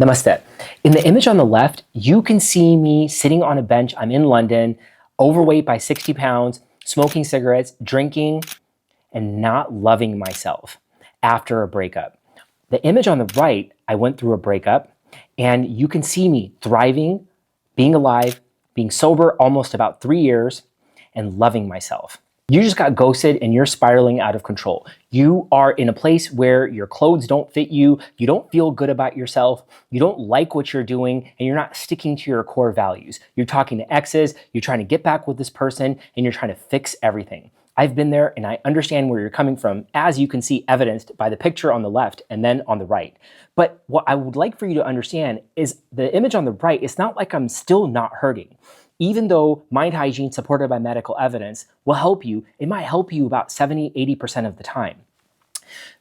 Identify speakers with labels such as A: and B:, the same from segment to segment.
A: Namaste. In the image on the left, you can see me sitting on a bench. I'm in London, overweight by 60 pounds, smoking cigarettes, drinking, and not loving myself after a breakup. The image on the right, I went through a breakup, and you can see me thriving, being alive, being sober almost about 3 years, and loving myself. You just got ghosted and you're spiraling out of control. You are in a place where your clothes don't fit you, you don't feel good about yourself, you don't like what you're doing, and you're not sticking to your core values. You're talking to exes, you're trying to get back with this person, and you're trying to fix everything. I've been there and I understand where you're coming from, as you can see evidenced by the picture on the left and then on the right. But what I would like for you to understand is the image on the right, it's not like I'm still not hurting. Even though mind hygiene supported by medical evidence will help you, it might help you about 70, 80% of the time.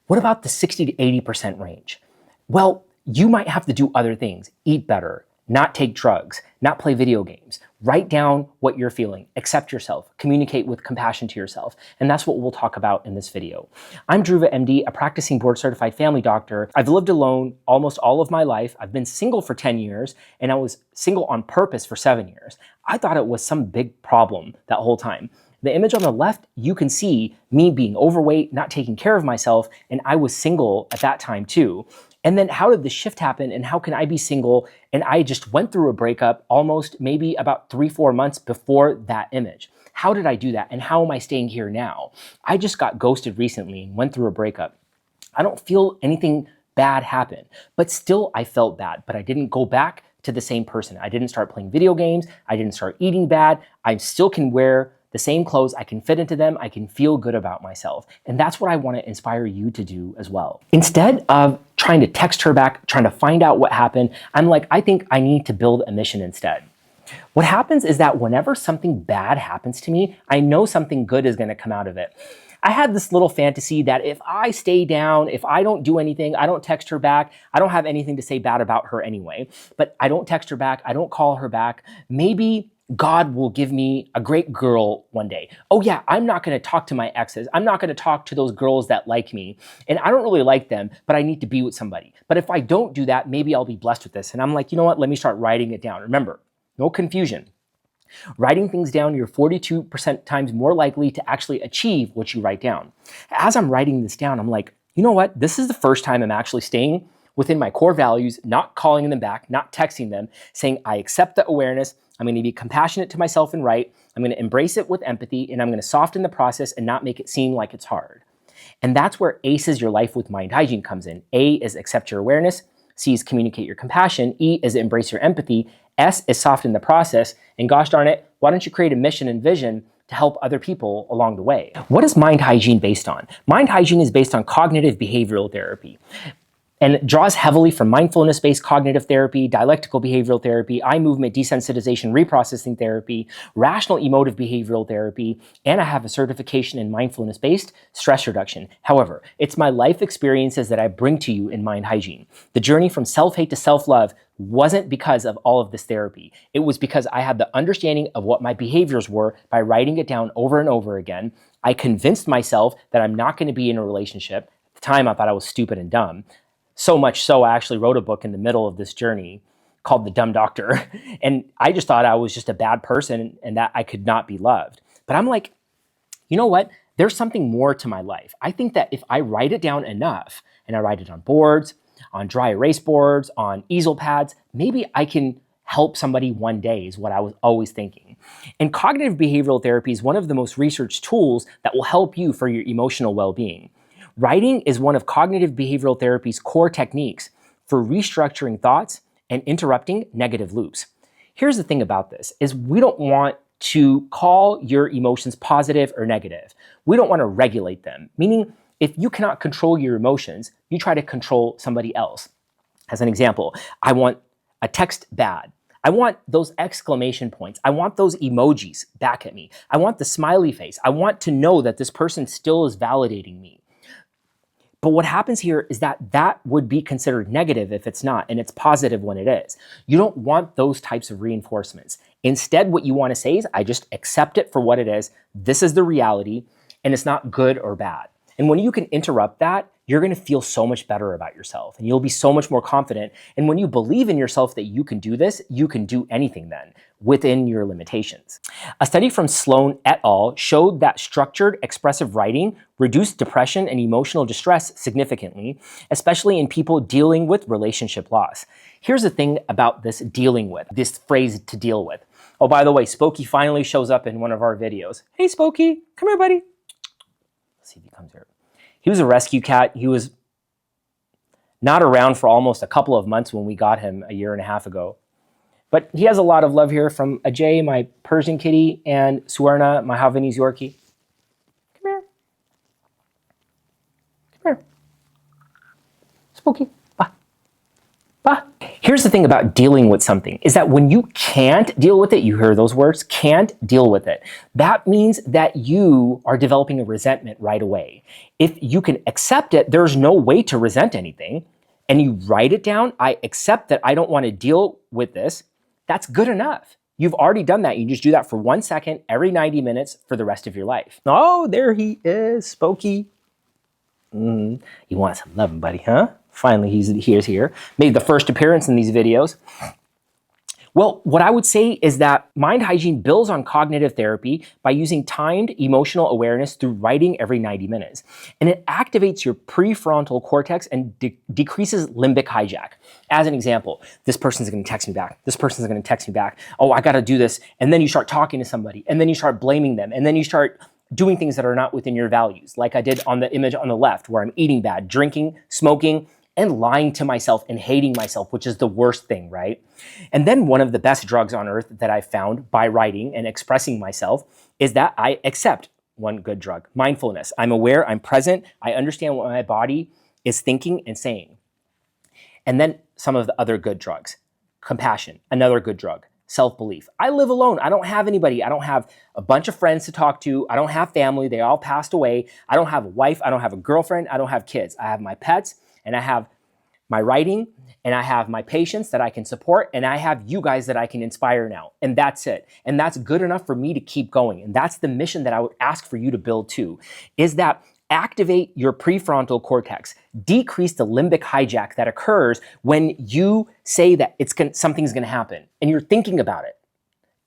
A: What about the 60 to 80% range? Well, you might have to do other things, eat better, not take drugs, not play video games, write down what you're feeling, accept yourself, communicate with compassion to yourself. And that's what we'll talk about in this video. I'm dhruvaMD, a practicing board certified family doctor. I've lived alone almost all of my life. I've been single for 10 years, and I was single on purpose for 7 years. I thought it was some big problem that whole time. The image on the left, you can see me being overweight, not taking care of myself, and I was single at that time too. And then how did the shift happen, and how can I be single? And I just went through a breakup almost maybe about 3-4 months before that image. How did I do that? And how am I staying here now? I just got ghosted recently and went through a breakup. I don't feel anything bad happen, but still I felt bad, but I didn't go back to the same person. I didn't start playing video games. I didn't start eating bad. I still can wear the same clothes, I can fit into them, I can feel good about myself. And that's what I want to inspire you to do as well. Instead of trying to text her back, trying to find out what happened, I'm like, I think I need to build a mission instead. What happens is that whenever something bad happens to me, I know something good is going to come out of it. I had this little fantasy that if I stay down, if I don't do anything, I don't text her back, I don't have anything to say bad about her anyway, but I don't text her back, I don't call her back, maybe God will give me a great girl one day. Oh yeah, I'm not going to talk to my exes. I'm not going to talk to those girls that like me. And I don't really like them, but I need to be with somebody. But if I don't do that, maybe I'll be blessed with this. And I'm like, you know what? Let me start writing it down. Remember, no confusion. Writing things down, you're 42% times more likely to actually achieve what you write down. As I'm writing this down, I'm like, you know what? This is the first time I'm actually staying within my core values, not calling them back, not texting them, saying I accept the awareness. I'm going to be compassionate to myself and write. I'm going to embrace it with empathy, and I'm going to soften the process and not make it seem like it's hard. And that's where ACE is your life with mind hygiene comes in. A is accept your awareness. C is communicate your compassion. E is embrace your empathy. S is soften the process. And gosh darn it, why don't you create a mission and vision to help other people along the way? What is mind hygiene based on? Mind hygiene is based on cognitive behavioral therapy. And it draws heavily from mindfulness-based cognitive therapy, dialectical behavioral therapy, eye movement desensitization reprocessing therapy, rational emotive behavioral therapy, and I have a certification in mindfulness-based stress reduction. However, it's my life experiences that I bring to you in mind hygiene. The journey from self-hate to self-love wasn't because of all of this therapy. It was because I had the understanding of what my behaviors were by writing it down over and over again. I convinced myself that I'm not going to be in a relationship. At the time, I thought I was stupid and dumb. So much so, I actually wrote a book in the middle of this journey called The Dumb Doctor. And I just thought I was just a bad person and that I could not be loved. But I'm like, you know what? There's something more to my life. I think that if I write it down enough, and I write it on boards, on dry erase boards, on easel pads, maybe I can help somebody one day is what I was always thinking. And cognitive behavioral therapy is one of the most researched tools that will help you for your emotional well-being. Writing is one of cognitive behavioral therapy's core techniques for restructuring thoughts and interrupting negative loops. Here's the thing about this, is we don't want to call your emotions positive or negative. We don't want to regulate them, meaning if you cannot control your emotions, you try to control somebody else. As an example, I want a text bad. I want those exclamation points. I want those emojis back at me. I want the smiley face. I want to know that this person still is validating me. But what happens here is that that would be considered negative if it's not, and it's positive when it is. You don't want those types of reinforcements. Instead, what you want to say is, I just accept it for what it is. This is the reality, and it's not good or bad. And when you can interrupt that, you're going to feel so much better about yourself and you'll be so much more confident. And when you believe in yourself that you can do this, you can do anything then within your limitations. A study from Sloan et al. Showed that structured, expressive writing reduced depression and emotional distress significantly, especially in people dealing with relationship loss. Here's the thing about this dealing with, this phrase to deal with. Oh, by the way, Spokey finally shows up in one of our videos. Hey, Spokey, come here, buddy. Let's see if he comes here. He was a rescue cat. He was not around for almost a couple of months when we got him a year and a half ago. But he has a lot of love here from Ajay, my Persian kitty, and Suwarna, my Havanese Yorkie. Come here. Come here. Spokey. Bah. Bah. Here's the thing about dealing with something, is that when you can't deal with it, you hear those words, can't deal with it. That means that you are developing a resentment right away. If you can accept it, there's no way to resent anything, and you write it down, I accept that I don't want to deal with this, that's good enough. You've already done that. You just do that for 1 second every 90 minutes for the rest of your life. Oh, there he is, Spokey. You want some loving, buddy, huh? Finally, he is here. Made the first appearance in these videos. Well, what I would say is that Mind Hygiene builds on cognitive therapy by using timed emotional awareness through writing every 90 minutes. And it activates your prefrontal cortex and decreases limbic hijack. As an example, this person's going to text me back. This person's going to text me back. Oh, I got to do this. And then you start talking to somebody. And then you start blaming them. And then you start doing things that are not within your values, like I did on the image on the left, where I'm eating bad, drinking, smoking, and lying to myself and hating myself, which is the worst thing, right? And then one of the best drugs on earth that I found by writing and expressing myself is that I accept one good drug, mindfulness. I'm aware, I'm present, I understand what my body is thinking and saying. And then some of the other good drugs, compassion, another good drug, self-belief. I live alone. I don't have anybody. I don't have a bunch of friends to talk to. I don't have family. They all passed away. I don't have a wife. I don't have a girlfriend. I don't have kids. I have my pets, and I have my writing, and I have my patients that I can support, and I have you guys that I can inspire now. And that's it. And that's good enough for me to keep going. And that's the mission that I would ask for you to build too, is that activate your prefrontal cortex, decrease the limbic hijack that occurs when you say that something's gonna happen and you're thinking about it.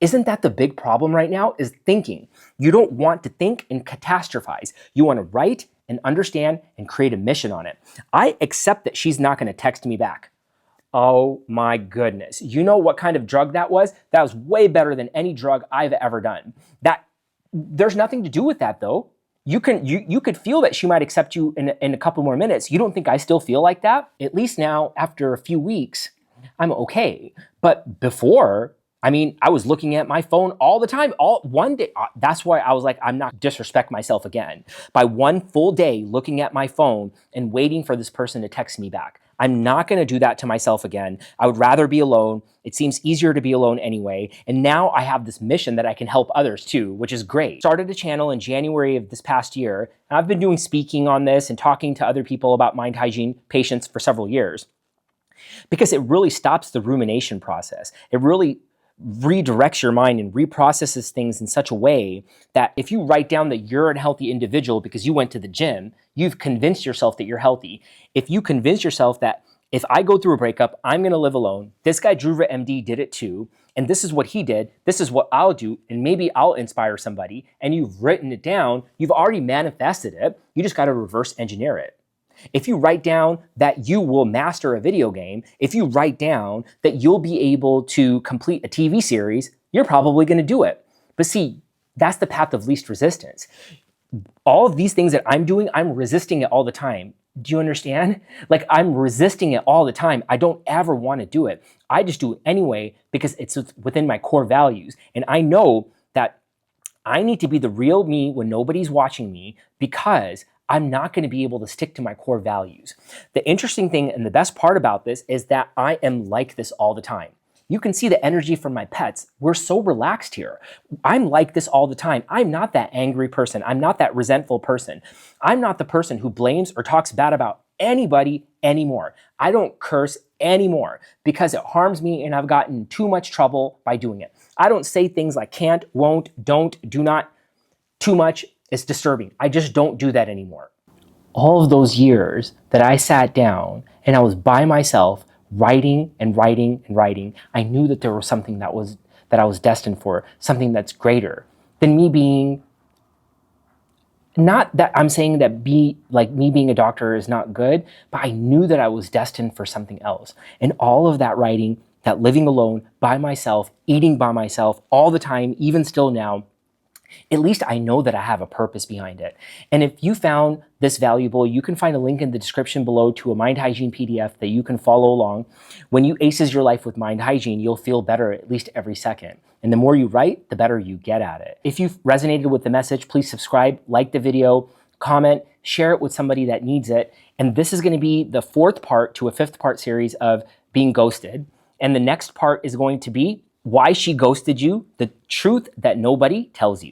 A: Isn't that the big problem right now, is thinking? You don't want to think and catastrophize. You want to write and understand and create a mission on it. I accept that she's not going to text me back. Oh my goodness. You know what kind of drug that was? That was way better than any drug I've ever done. There's nothing to do with that though. You could feel that she might accept you in a couple more minutes. You don't think I still feel like that? At least now, after a few weeks, I'm okay. But before, I mean, I was looking at my phone all the time, one day. That's why I was like, I'm not disrespect myself again. By one full day looking at my phone and waiting for this person to text me back. I'm not going to do that to myself again. I would rather be alone. It seems easier to be alone anyway. And now I have this mission that I can help others too, which is great. Started a channel in January of this past year. And I've been doing speaking on this and talking to other people about mind hygiene patients for several years, because it really stops the rumination process. It really redirects your mind and reprocesses things in such a way that if you write down that you're a healthy individual because you went to the gym, you've convinced yourself that you're healthy. If you convince yourself that if I go through a breakup, I'm going to live alone. This guy dhruvaMD did it too, and this is what he did. This is what I'll do, and maybe I'll inspire somebody. And you've written it down. You've already manifested it. You just got to reverse engineer it. If you write down that you will master a video game, if you write down that you'll be able to complete a TV series, you're probably going to do it. But see, that's the path of least resistance. All of these things that I'm doing, I'm resisting it all the time. Do you understand? Like, I'm resisting it all the time. I don't ever want to do it. I just do it anyway because it's within my core values. And I know that I need to be the real me when nobody's watching me, because I'm not going to be able to stick to my core values. The interesting thing and the best part about this is that I am like this all the time. You can see the energy from my pets. We're so relaxed here. I'm like this all the time. I'm not that angry person. I'm not that resentful person. I'm not the person who blames or talks bad about anybody anymore. I don't curse anymore because it harms me and I've gotten too much trouble by doing it. I don't say things like can't, won't, don't, do not, too much. It's disturbing. I just don't do that anymore. All of those years that I sat down and I was by myself writing and writing and writing, I knew that there was something that I was destined for, something that's greater than me being, not that I'm saying that me being a doctor is not good, but I knew that I was destined for something else. And all of that writing, that living alone by myself, eating by myself all the time, even still now, at least I know that I have a purpose behind it. And if you found this valuable, you can find a link in the description below to a Mind Hygiene PDF that you can follow along. When you aces your life with Mind Hygiene, you'll feel better at least every second. And the more you write, the better you get at it. If you've resonated with the message, please subscribe, like the video, comment, share it with somebody that needs it. And this is going to be the 4th part to a 5th part series of being ghosted. And the next part is going to be why she ghosted you, the truth that nobody tells you.